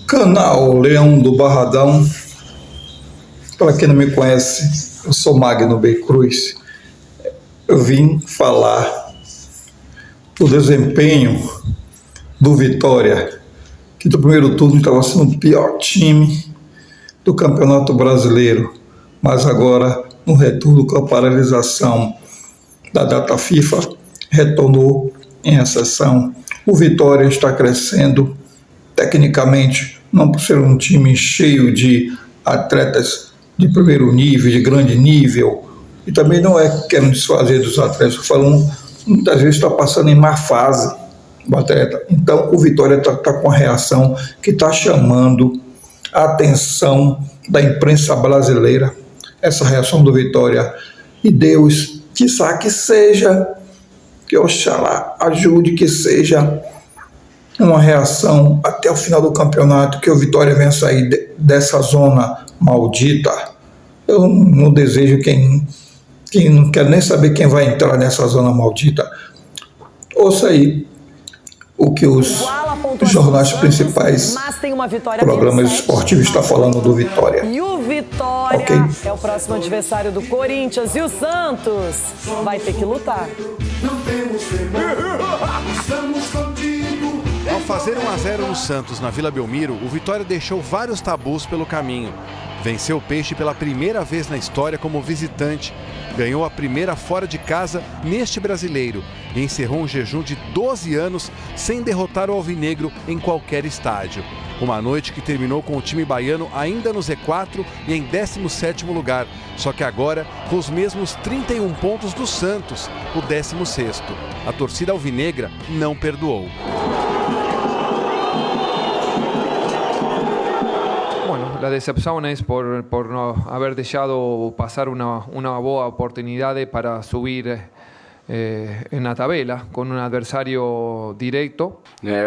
Canal Leão do Barradão. Para quem não me conhece, eu sou Magno B. Cruz. Eu vim falar do desempenho do Vitória, que do primeiro turno estava sendo o pior time do Campeonato Brasileiro, mas agora, no retorno com a paralisação da data FIFA, retornou em exceção. O Vitória está crescendo tecnicamente, não por ser um time cheio de atletas de primeiro nível, de grande nível, e também não é querendo desfazer dos atletas, falando, muitas vezes está passando em má fase o atleta. Então o Vitória está com a reação que está chamando a atenção da imprensa brasileira, essa reação do Vitória. E Deus, quiçá que seja, que Oxalá ajude, que seja uma reação até o final do campeonato, que o Vitória venha sair dessa zona maldita. Eu não desejo quem não quer nem saber quem vai entrar nessa zona maldita. Ouça aí o que os jornais principais, programas esportivos estão falando do Vitória. E o Vitória é o próximo adversário do Corinthians, e o Santos vai ter que lutar. Ao fazer 1-0 no Santos, na Vila Belmiro, o Vitória deixou vários tabus pelo caminho. Venceu o Peixe pela primeira vez na história como visitante, ganhou a primeira fora de casa neste brasileiro e encerrou um jejum de 12 anos sem derrotar o Alvinegro em qualquer estádio. Uma noite que terminou com o time baiano ainda no Z4 e em 17º lugar, só que agora com os mesmos 31 pontos do Santos, o 16º. A torcida alvinegra não perdoou. La decepción es por no haber dejado pasar una boa oportunidad para subir en la tabela con un adversario directo.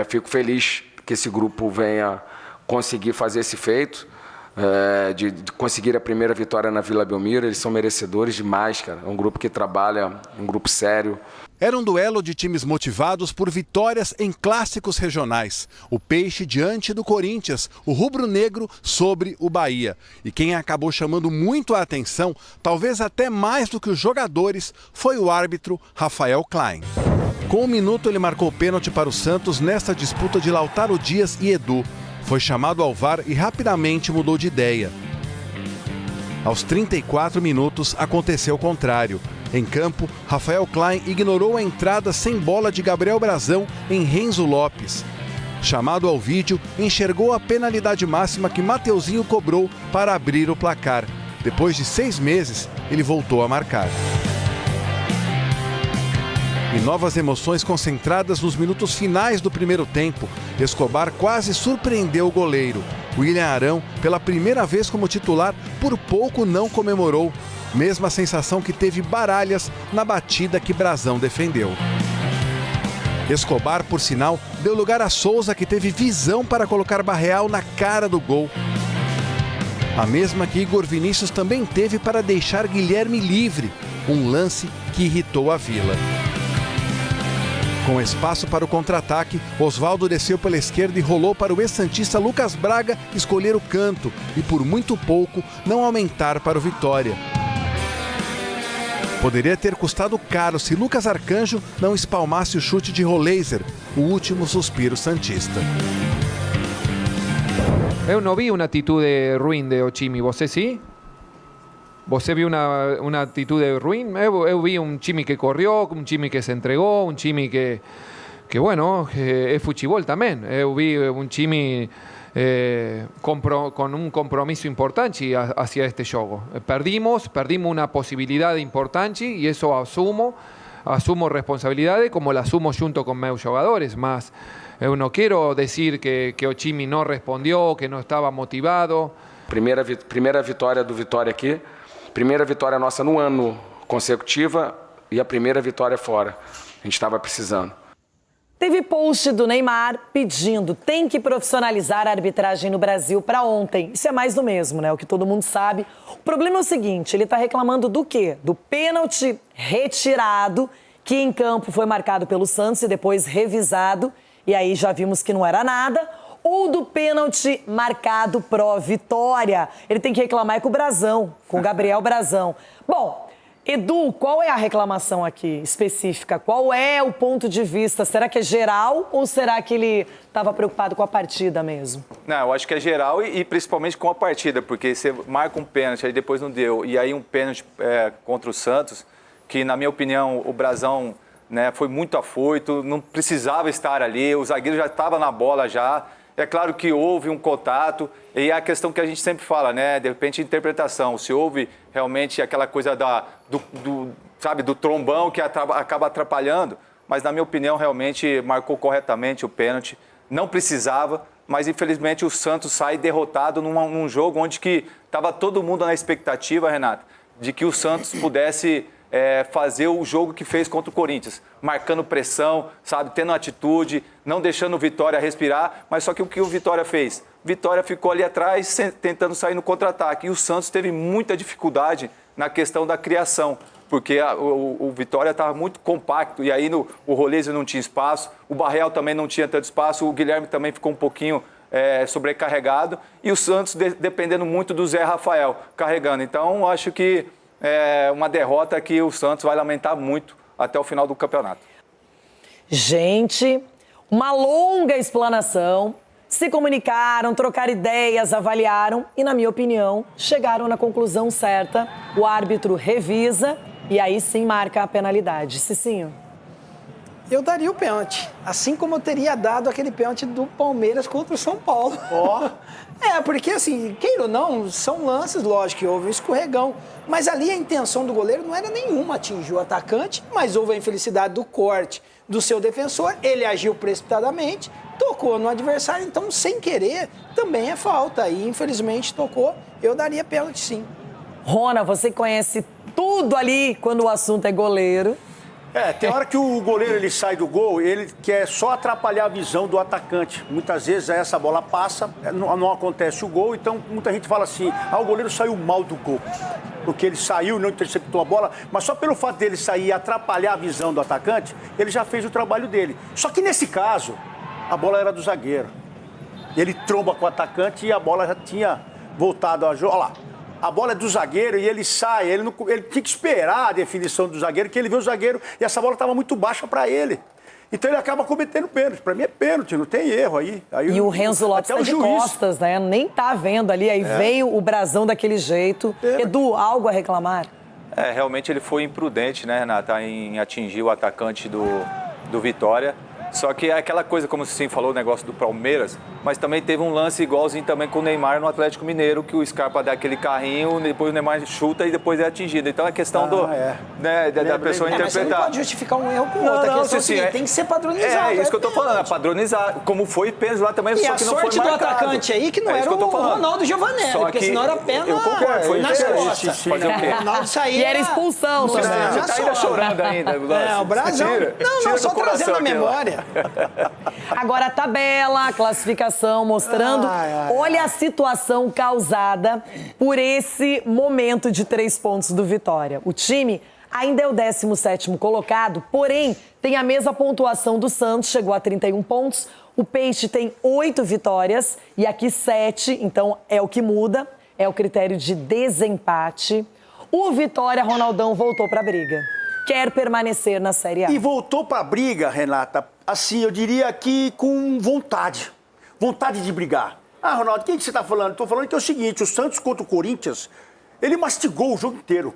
Fico feliz que esse grupo venha conseguir fazer esse feito, de conseguir a primeira vitória na Vila Belmiro. Eles são merecedores demais, cara. É um grupo que trabalha, um grupo sério. Era um duelo de times motivados por vitórias em clássicos regionais. O Peixe diante do Corinthians, o rubro-negro sobre o Bahia. E quem acabou chamando muito a atenção, talvez até mais do que os jogadores, foi o árbitro Rafael Klein. Com 1 minuto ele marcou pênalti para o Santos nesta disputa de Lautaro Dias e Edu. Foi chamado ao VAR e rapidamente mudou de ideia. Aos 34 minutos aconteceu o contrário. Em campo, Rafael Klein ignorou a entrada sem bola de Gabriel Brazão em Renzo Lopes. Chamado ao vídeo, enxergou a penalidade máxima que Mateuzinho cobrou para abrir o placar. Depois de 6 meses, ele voltou a marcar. E novas emoções concentradas nos minutos finais do primeiro tempo. Escobar quase surpreendeu o goleiro. William Arão, pela primeira vez como titular, por pouco não comemorou. Mesma sensação que teve Baralhas na batida que Brazão defendeu. Escobar, por sinal, deu lugar a Souza, que teve visão para colocar Barreal na cara do gol. A mesma que Igor Vinícius também teve para deixar Guilherme livre, um lance que irritou a Vila. Com espaço para o contra-ataque, Osvaldo desceu pela esquerda e rolou para o ex-santista Lucas Braga escolher o canto e, por muito pouco, não aumentar para o Vitória. Poderia ter custado caro se Lucas Arcanjo não espalmasse o chute de Roleiser, o último suspiro santista. Eu não vi uma atitude ruim de Ochimi, você sim? Você viu uma atitude ruim? Eu vi um time que correu, um time que se entregou, um time que é futebol também. Eu vi um time com um compromisso importante hacia este jogo. Perdimos uma possibilidade importante e isso assumo responsabilidade como la assumo junto com meus jogadores, mas eu não quero dizer que o time não respondeu, que não estava motivado. Primeira vitória do Vitória aqui, primeira vitória nossa no ano consecutiva e a primeira vitória fora. A gente estava precisando. Teve post do Neymar pedindo, tem que profissionalizar a arbitragem no Brasil para ontem. Isso é mais do mesmo, né? O que todo mundo sabe. O problema é o seguinte, ele está reclamando do quê? Do pênalti retirado, que em campo foi marcado pelo Santos e depois revisado. E aí já vimos que não era nada. ou do pênalti marcado pró Vitória? Ele tem que reclamar com o Brazão, com o Gabriel Brazão. Bom, Edu, qual é a reclamação aqui específica? Qual é o ponto de vista? Será que é geral ou será que ele estava preocupado com a partida mesmo? Não, eu acho que é geral e principalmente com a partida, porque você marca um pênalti, aí depois não deu, e aí um pênalti contra o Santos, que na minha opinião o Brazão, né, foi muito afoito, não precisava estar ali, o zagueiro já estava na bola já. É claro que houve um contato, e é a questão que a gente sempre fala, né? De repente, interpretação. Se houve realmente aquela coisa do trombão que acaba atrapalhando, mas na minha opinião, realmente marcou corretamente o pênalti. Não precisava, mas infelizmente o Santos sai derrotado num jogo onde que estava todo mundo na expectativa, Renato, de que o Santos pudesse fazer o jogo que fez contra o Corinthians, marcando pressão, sabe, tendo atitude, não deixando o Vitória respirar, mas só que o que o Vitória fez? Vitória ficou ali atrás tentando sair no contra-ataque e o Santos teve muita dificuldade na questão da criação, porque o Vitória estava muito compacto e aí o Rolezio não tinha espaço, o Barreal também não tinha tanto espaço, o Guilherme também ficou um pouquinho sobrecarregado e o Santos dependendo muito do Zé Rafael carregando. Então, acho que é uma derrota que o Santos vai lamentar muito até o final do campeonato. Gente, uma longa explanação, se comunicaram, trocaram ideias, avaliaram e, na minha opinião, chegaram na conclusão certa. O árbitro revisa e aí sim marca a penalidade. Cicinho. Eu daria o pênalti, assim como eu teria dado aquele pênalti do Palmeiras contra o São Paulo. Porque assim, queira ou não, são lances, lógico, que houve um escorregão. Mas ali a intenção do goleiro não era nenhuma atingir o atacante, mas houve a infelicidade do corte do seu defensor, ele agiu precipitadamente, tocou no adversário, então sem querer também é falta. E infelizmente tocou, eu daria pênalti sim. Rona, você conhece tudo ali quando o assunto é goleiro. Tem hora que o goleiro ele sai do gol, ele quer só atrapalhar a visão do atacante. Muitas vezes essa bola passa, não acontece o gol, então muita gente fala assim, o goleiro saiu mal do gol. Porque ele saiu, não interceptou a bola, mas só pelo fato dele sair e atrapalhar a visão do atacante, ele já fez o trabalho dele. Só que nesse caso, a bola era do zagueiro. Ele tromba com o atacante e a bola já tinha voltado a jogo. Olha lá. A bola é do zagueiro e ele sai, ele tinha que esperar a definição do zagueiro, que ele viu o zagueiro e essa bola estava muito baixa para ele. Então ele acaba cometendo pênalti. Para mim é pênalti, não tem erro aí. E o Renzo Lopes tá de costas, né? Nem tá vendo ali, aí veio o Brazão daquele jeito. Edu, algo a reclamar? Realmente ele foi imprudente, né, Renata, em atingir o atacante do Vitória. Só que é aquela coisa, como você falou, o negócio do Palmeiras, mas também teve um lance igualzinho também com o Neymar no Atlético Mineiro, que o Scarpa dá aquele carrinho, depois o Neymar chuta e depois é atingido. Então é questão da pessoa interpretar. Mas você não pode justificar um erro com o outro. A questão é o seguinte, tem que ser padronizado. É isso que eu tô falando, é padronizar. Como foi pênalti lá também, só que não foi marcado. E a sorte do atacante aí que não era o Ronaldo Giovanelli, porque senão era pena. Eu concordo, foi nas costas. Fazer o quê? O Ronaldo saía... E era expulsão também. Você tá ainda chorando ainda. O Brazão... Não, só trazendo a memória. Agora a tabela, a classificação mostrando. Olha a situação causada por esse momento de 3 pontos do Vitória. O time ainda é o 17º colocado, porém tem a mesma pontuação do Santos, chegou a 31 pontos. O Peixe tem 8 vitórias e aqui 7, então é o que muda, é o critério de desempate. O Vitória, Ronaldão, voltou para a briga. Quer permanecer na Série A. E voltou para a briga, Renata, assim, eu diria que com vontade. Vontade de brigar. Ronaldo, quem que você está falando? Estou falando que é o seguinte, o Santos contra o Corinthians, ele mastigou o jogo inteiro,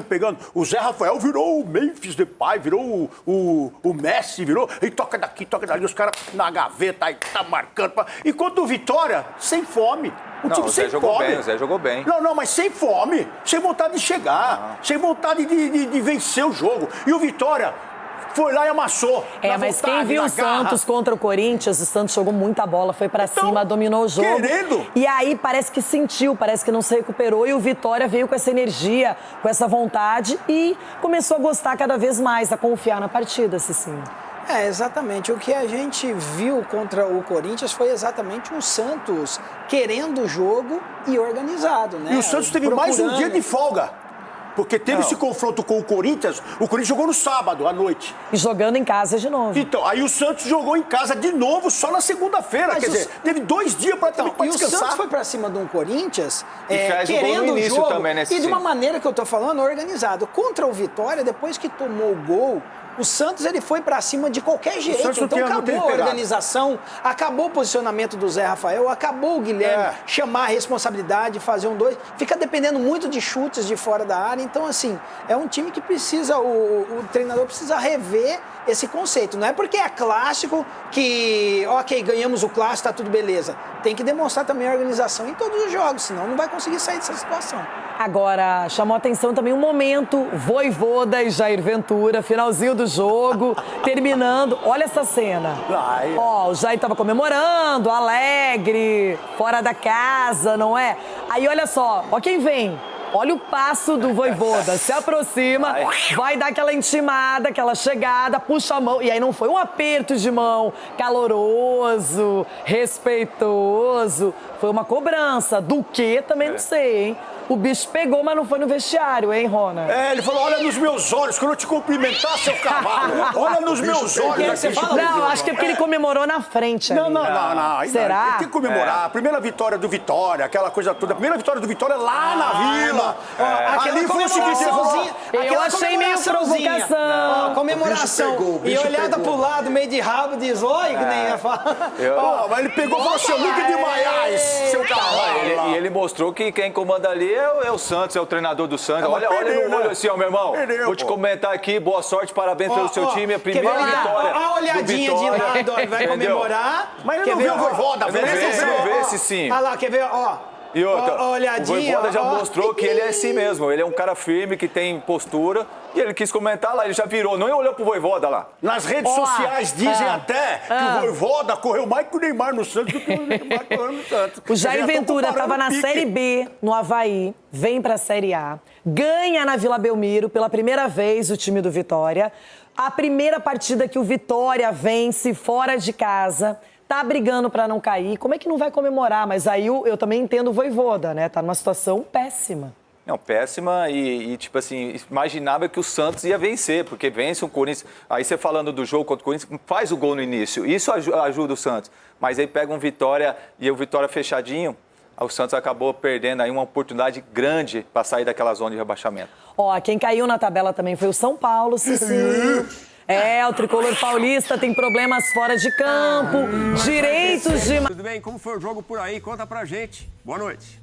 pegando. O Zé Rafael virou o Memphis Depay, virou o Messi, e toca daqui, toca dali, os caras na gaveta, aí tá marcando. Enquanto o Vitória, sem fome. O time sem fome. O Zé jogou bem. Não, mas sem fome, sem vontade de chegar, sem vontade de vencer o jogo. E o Vitória foi lá e amassou. Mas quem viu o Santos contra o Corinthians, o Santos jogou muita bola, foi pra cima, dominou o jogo. Querendo. E aí parece que sentiu, parece que não se recuperou e o Vitória veio com essa energia, com essa vontade e começou a gostar cada vez mais, a confiar na partida, Cicinho. Exatamente. O que a gente viu contra o Corinthians foi exatamente um Santos querendo o jogo e organizado, né? E o Santos teve mais um dia de folga. Porque teve esse confronto com o Corinthians jogou no sábado à noite. E jogando em casa de novo. Então, aí o Santos jogou em casa de novo só na segunda-feira. Quer dizer, teve 2 dias para E o descansar. Santos foi pra cima de um Corinthians fez o gol no querendo o início jogo também, né, e de Cicinho? uma maneira que eu tô falando, organizado. Contra o Vitória, depois que tomou o gol, o Santos ele foi pra cima de qualquer jeito. Santos não Então tem acabou a pegado. organização, acabou o posicionamento do Zé Rafael, acabou o Guilherme chamar a responsabilidade, fazer 1-2. Fica dependendo muito de chutes de fora da área. Então, assim, é um time que precisa, o treinador precisa rever esse conceito. Não é porque é clássico que, ok, ganhamos o clássico, tá tudo beleza. Tem que demonstrar também a organização em todos os jogos, senão não vai conseguir sair dessa situação. Agora, chamou a atenção também um momento, Vojvoda e Jair Ventura, finalzinho do jogo, terminando. Olha essa cena. Ó, o Jair tava comemorando, alegre, fora da casa, não é? Aí olha só, ó quem vem. Olha o passo do Vojvoda, se aproxima, vai dar aquela intimada, aquela chegada, puxa a mão. E aí não foi um aperto de mão caloroso, respeitoso. Foi uma cobrança. Do que também não sei, hein? O bicho pegou, mas não foi no vestiário, hein, Rona? Ele falou, olha nos meus olhos, quando eu te cumprimentar, seu cavalo. Olha nos meus olhos. Não, acho que é porque ele comemorou na frente ali. Não. Será? Tem que comemorar. A primeira vitória do Vitória, aquela coisa toda. A primeira vitória do Vitória lá na Vila. Ali foi o seguinte, eu achei meio provocação. Comemoração. E olhada pro lado, meio de rabo, de zóio, que nem ia falar. Mas ele pegou e falou assim, Luque de Maiás, seu cavalo. E ele mostrou que quem comanda ali é o Santos, é o treinador do Santos. Olha perdeu, no olho né? assim, ó, meu irmão. Perdeu, Vou te comentar aqui, boa sorte, parabéns pelo seu time. A primeira vitória. A olhadinha de lado, ó, ele vai comemorar. Mas ele não viu o Vojvoda, Não vê esse sim. Olha lá, quer ver, ó. E outra, Olhadinha, o Vojvoda já ó. mostrou que ele é assim mesmo. Ele é um cara firme, que tem postura. E ele quis comentar lá, ele já virou, não olhou pro Vojvoda lá. Nas redes sociais dizem até que o Vojvoda correu mais que o Neymar no Santos do que o Neymar correu no Santos. O Jair Ventura estava na Série B, no Avaí, vem para a Série A, ganha na Vila Belmiro pela primeira vez o time do Vitória. A primeira partida que o Vitória vence fora de casa, tá brigando para não cair. Como é que não vai comemorar? Mas aí eu também entendo o Vojvoda, né? Tá numa situação péssima. Não, péssima e, tipo assim, imaginava que o Santos ia vencer, porque vence o Corinthians. Aí você falando do jogo contra o Corinthians, faz o gol no início, isso ajuda o Santos. Mas aí pega um Vitória e o Vitória fechadinho, o Santos acabou perdendo aí uma oportunidade grande para sair daquela zona de rebaixamento. Ó, quem caiu na tabela também foi o São Paulo, Cicinho. O tricolor paulista tem problemas fora de campo, direitos de... Tudo bem? Como foi o jogo por aí? Conta pra gente. Boa noite.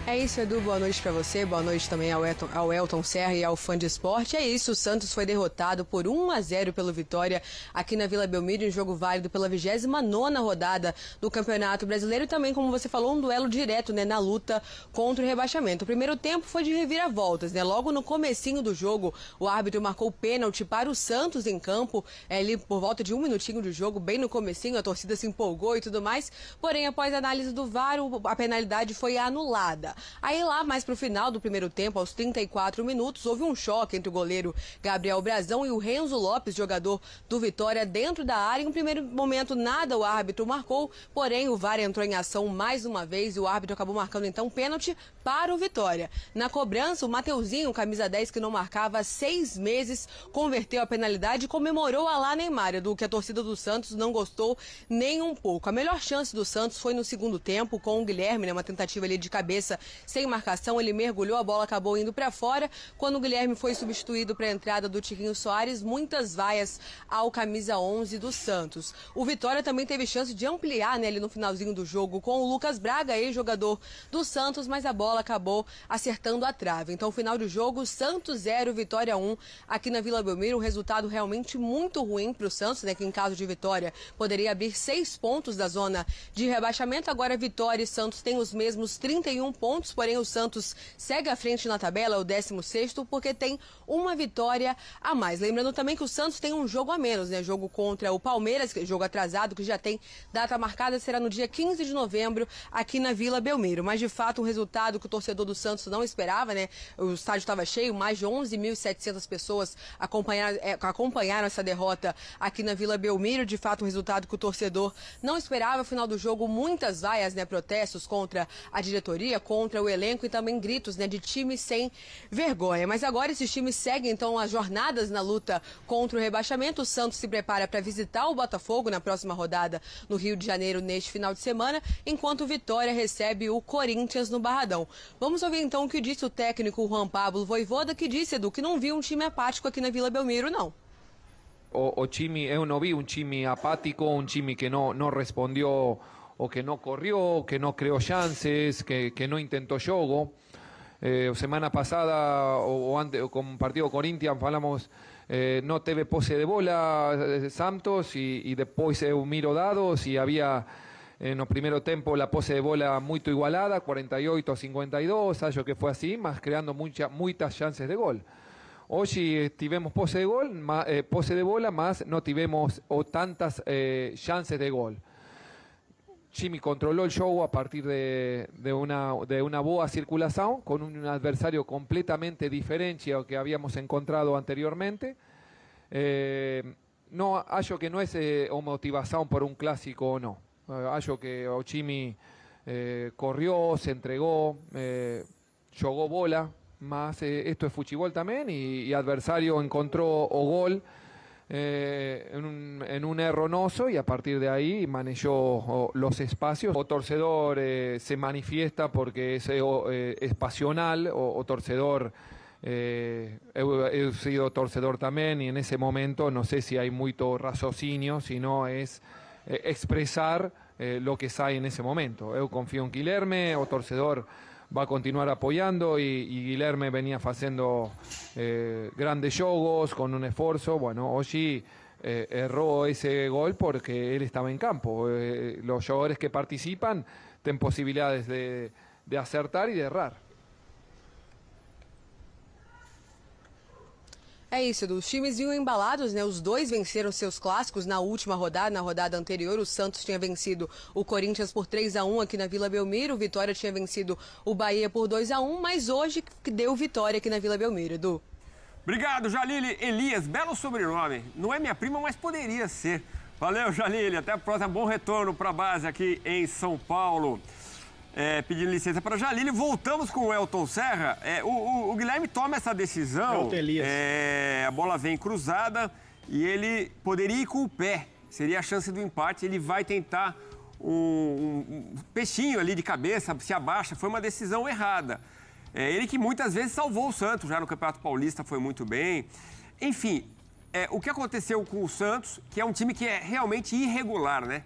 É isso, Edu. Boa noite pra você. Boa noite também ao Elton Serra e ao Fã de Esporte. É isso, o Santos foi derrotado por 1-0 pelo Vitória aqui na Vila Belmiro, em jogo válido pela 29ª rodada do Campeonato Brasileiro. E também, como você falou, um duelo direto, né, na luta contra o rebaixamento. O primeiro tempo foi de reviravoltas, né? Logo no comecinho do jogo, o árbitro marcou o pênalti para o Santos em campo, ali por volta de 1 minutinho de jogo, bem no comecinho, a torcida se empolgou e tudo mais. Porém, após a análise do VAR, a penalidade foi anulada. Aí lá, mais pro final do primeiro tempo, aos 34 minutos, houve um choque entre o goleiro Gabriel Brazão e o Renzo Lopes, jogador do Vitória, dentro da área. Em um primeiro momento, nada o árbitro marcou, porém o VAR entrou em ação mais uma vez e o árbitro acabou marcando então pênalti para o Vitória. Na cobrança, o Mateuzinho, camisa 10, que não marcava há 6 meses, converteu a penalidade e comemorou a lá Neymar, do que a torcida do Santos não gostou nem um pouco. A melhor chance do Santos foi no segundo tempo, com o Guilherme, né, uma tentativa ali de cabeça sem marcação, ele mergulhou, a bola acabou indo para fora. Quando o Guilherme foi substituído para a entrada do Tiquinho Soares, muitas vaias ao camisa 11 do Santos. O Vitória também teve chance de ampliar, né, ali no finalzinho do jogo com o Lucas Braga, ex-jogador do Santos, mas a bola acabou acertando a trave. Então, final de jogo, Santos 0, Vitória 1, aqui na Vila Belmiro, um resultado realmente muito ruim para o Santos, né, que em caso de vitória poderia abrir 6 pontos da zona de rebaixamento. Agora, Vitória e Santos têm os mesmos 31 pontos, porém o Santos segue à frente na tabela, o 16º, porque tem uma vitória a mais. Lembrando também que o Santos tem um jogo a menos, né? Jogo contra o Palmeiras, jogo atrasado, que já tem data marcada, será no dia 15 de novembro, aqui na Vila Belmiro. Mas, de fato, um resultado que o torcedor do Santos não esperava, né? O estádio estava cheio, mais de 11.700 pessoas acompanharam essa derrota aqui na Vila Belmiro. De fato, um resultado que o torcedor não esperava. No final do jogo, muitas vaias, né? Protestos contra a diretoria, contra contra o elenco e também gritos, né, de time sem vergonha. Mas agora esses times seguem então as jornadas na luta contra o rebaixamento. O Santos se prepara para visitar o Botafogo na próxima rodada no Rio de Janeiro neste final de semana, enquanto o Vitória recebe o Corinthians no Barradão. Vamos ouvir então o que disse o técnico Juan Pablo Vojvoda, que disse, Edu, que não viu um time apático aqui na Vila Belmiro, não. O time, eu não vi um time apático, um time que não respondeu o que não corrió, que no creó chances, que no intentó juego. Semana pasada o antes, con partido Corinthians falamos, no teve pose de bola Santos y después eu miro dados y había no primeiro tempo la pose de bola muito igualada, 48-52, acho que fue así, mas creando muchas chances de gol. Hoy tivemos pose de gol, pose de bola, mas no tivemos tantas chances de gol. Jimmy controló el show a partir de una boa circulación con un adversario completamente diferente al que habíamos encontrado anteriormente. No, acho que no es motivación por un clásico o no. Acho que o Jimmy corrió, se entregó, jugó bola, mas esto es fuchibol también y adversario encontró o gol en un erronoso y a partir de ahí manejó los espacios. O torcedor se manifiesta porque es pasional, o torcedor, he sido torcedor también y en ese momento no sé si hay mucho raciocinio, sino es expresar lo que sai en ese momento. Eu confío en Guilherme, o torcedor va a continuar apoyando y Guilherme venía haciendo grandes jogos con un esfuerzo. Bueno, hoy erró ese gol porque él estaba en campo. Los jugadores que participan tienen posibilidades de acertar y de errar. É isso, Edu. Os times vinham embalados, né? Os dois venceram seus clássicos na última rodada. Na rodada anterior, o Santos tinha vencido o Corinthians por 3-1 aqui na Vila Belmiro. O Vitória tinha vencido o Bahia por 2-1, mas hoje deu vitória aqui na Vila Belmiro, Edu. Obrigado, Jalile. Elias, belo sobrenome. Não é minha prima, mas poderia ser. Valeu, Jalile. Até a próxima. Bom retorno para a base aqui em São Paulo. Pedindo licença para Jalile, voltamos com o Elton Serra. O Guilherme toma essa decisão, a bola vem cruzada e ele poderia ir com o pé, seria a chance do empate. Ele vai tentar um peixinho ali de cabeça, se abaixa, foi uma decisão errada. Ele que muitas vezes salvou o Santos, já no Campeonato Paulista foi muito bem. Enfim, o que aconteceu com o Santos, que é um time que é realmente irregular, né?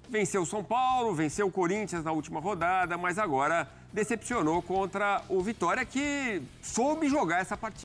Venceu o São Paulo, venceu o Corinthians na última rodada, mas agora decepcionou contra o Vitória, que soube jogar essa partida.